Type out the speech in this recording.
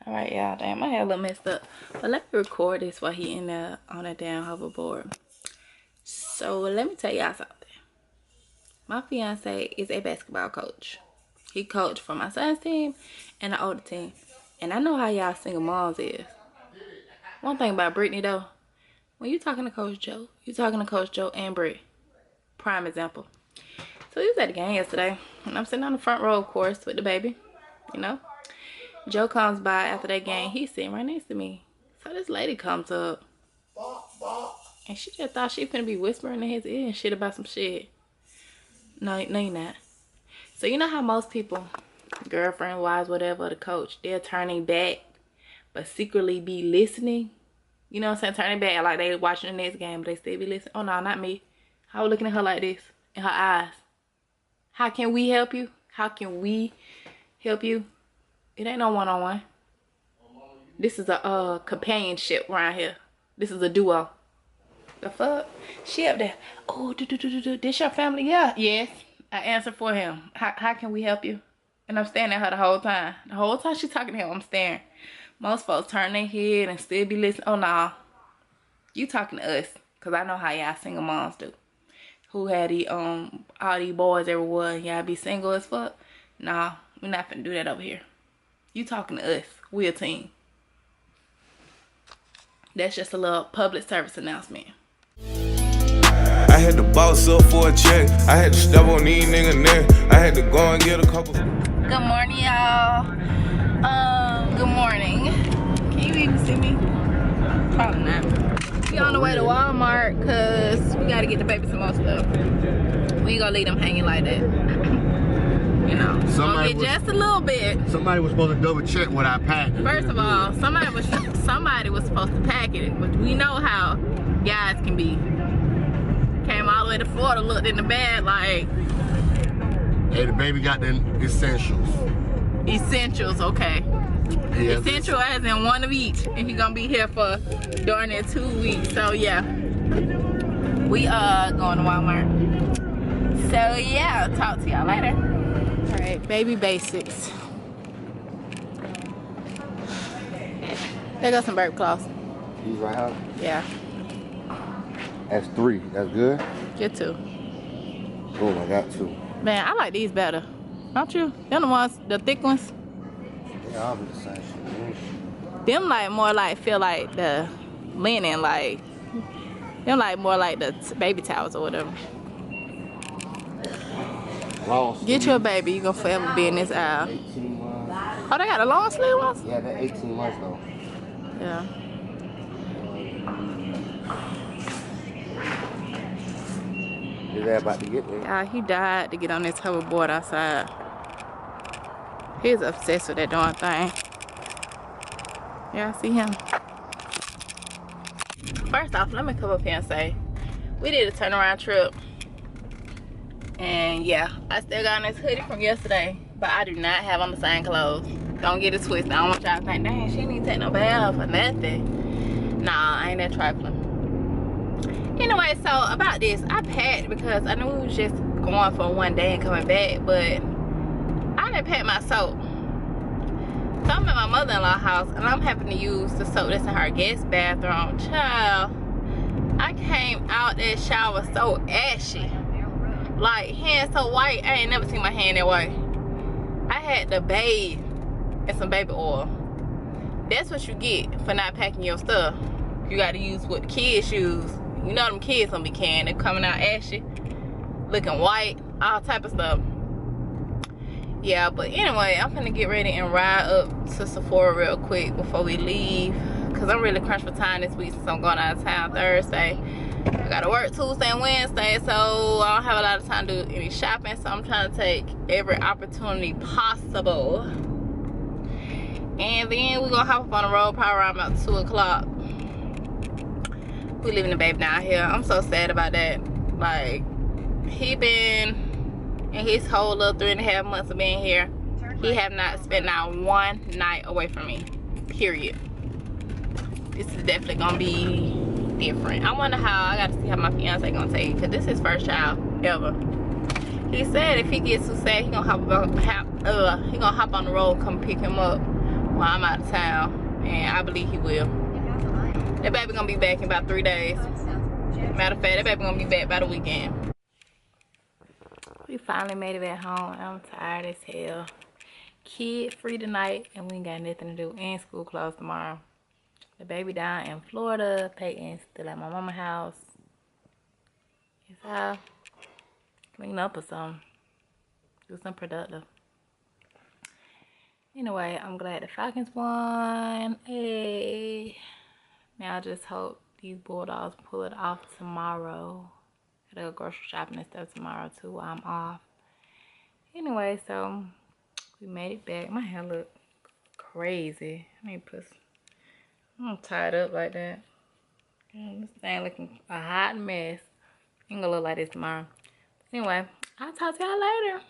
All right, y'all. Damn, my hair a little messed up. But let me record this while he in there on a damn hoverboard. So let me tell y'all something. My fiance is a basketball coach. He coached for my son's team and the older team. And I know how y'all single moms is. One thing about Brittany though, when you talking to Coach Joe, you talking to Coach Joe and Britt. Prime example. So he was at the game yesterday, and I'm sitting on the front row, of course, with the baby, you know. Joe comes by after that game. He's sitting right next to me. So this lady comes up, and she just thought she finna be whispering in his ear and shit about some shit. No, you're not. So you know how most people, girlfriend, wives, whatever, the coach, they're turning back, but secretly be listening. You know what I'm saying? Turning back like they watching the next game, but they still be listening. Oh no, not me. I was looking at her like this in her eyes. How can we help you? How can we help you? It ain't no one-on-one. This is a companionship around here. This is a duo. The fuck? She up there. Oh, this your family? Yeah. Yes. I answer for him. How can we help you? And I'm staring at her the whole time. The whole time she's talking to him, I'm staring. Most folks turn their head and still be listening. Oh, nah. You talking to us. Because I know how y'all single moms do. Who had the, all these boys everywhere and y'all be single as fuck. Nah, we're not finna do that over here. You talking to us. We a team. That's just a little public service announcement. I had to boss up for a check. I had to step on these niggas' neck. I had to go and get a couple. Good morning, y'all. Good morning. Can you even see me? Probably not. We on the way to Walmart because we gotta get the baby some more stuff. We ain't gonna leave them hanging like that. You know, somebody was, just a little bit. Somebody was supposed to double check what I packed. First of all, somebody was supposed to pack it, but we know how guys can be. Came all the way to Florida, looked in the bag like, hey, the baby got the essentials. Essentials, okay. Yeah, essential as in one of each, and he gonna be here for during that 2 weeks. So yeah, we going to Walmart. So yeah, I'll talk to y'all later. All right, baby basics. There goes some burp cloths. These right here? Yeah. That's 3. That's good? Get 2. Oh, I got 2. Man, I like these better. Don't you? Them the ones, the thick ones. Yeah, I'll be the same shit. Them like more like feel like the linen, like them like more like the baby towels or whatever. Long Get your baby, you gonna forever be in this aisle. 18 months. Oh, they got the long sleeve ones? Yeah, they're 18 months though. Yeah. Is that about to get there? Yeah, he died to get on this hoverboard outside. He's obsessed with that darn thing. Yeah, I see him. First off, let me come up here and say, we did a turnaround trip. And yeah, I still got on this hoodie from yesterday, but I do not have on the same clothes. Don't get it twisted. I don't want y'all to think, dang, she didn't take no bath or nothing. Nah, I ain't that trifling. Anyway, so about this, I packed because I knew we was just going for one day and coming back, but I didn't pack my soap. So I'm at my mother-in-law's house and I'm having to use the soap that's in her guest bathroom. Child, I came out that shower so ashy. Like, hands so white. I ain't never seen my hand that white. I had to bathe in some baby oil. That's what you get for not packing your stuff. You gotta use what the kids use. You know them kids gonna be carrying. They're coming out ashy, looking white, all type of stuff. Yeah, but anyway, I'm gonna get ready and ride up to Sephora real quick before we leave, because I'm really crunched for time this week since I'm going out of town Thursday. I gotta work Tuesday and Wednesday, so I don't have a lot of time to do any shopping, so I'm trying to take every opportunity possible. And then we're gonna hop up on the road probably around about 2 o'clock. We leaving the baby down here. I'm so sad about that. Like, he been in his whole little 3.5 months of being here, he have not spent not one night away from me, period. This is definitely gonna be different. I wonder how, I gotta see how my fiance gonna take it, because this is his first child ever. He said if he gets too sad, he gonna hop on the road, come pick him up. while I'm out of town, and I believe he will. That baby gonna be back in about 3 days. Matter of fact, that baby gonna be back by the weekend. We finally made it back home. I'm tired as hell. Kid free tonight, and we ain't got nothing to do. And school closed tomorrow. The baby down in Florida. Peyton's still at my mama's house. It's how clean up or something. Do something productive. Anyway, I'm glad the Falcons won. Hey. Now I just hope these Bulldogs pull it off tomorrow. Gotta go grocery shopping and stuff tomorrow too while I'm off. Anyway, so we made it back. My hair look crazy. I need to put I'm tied up like that. This thing looking a hot mess. Ain't gonna look like this tomorrow. Anyway, I'll talk to y'all later.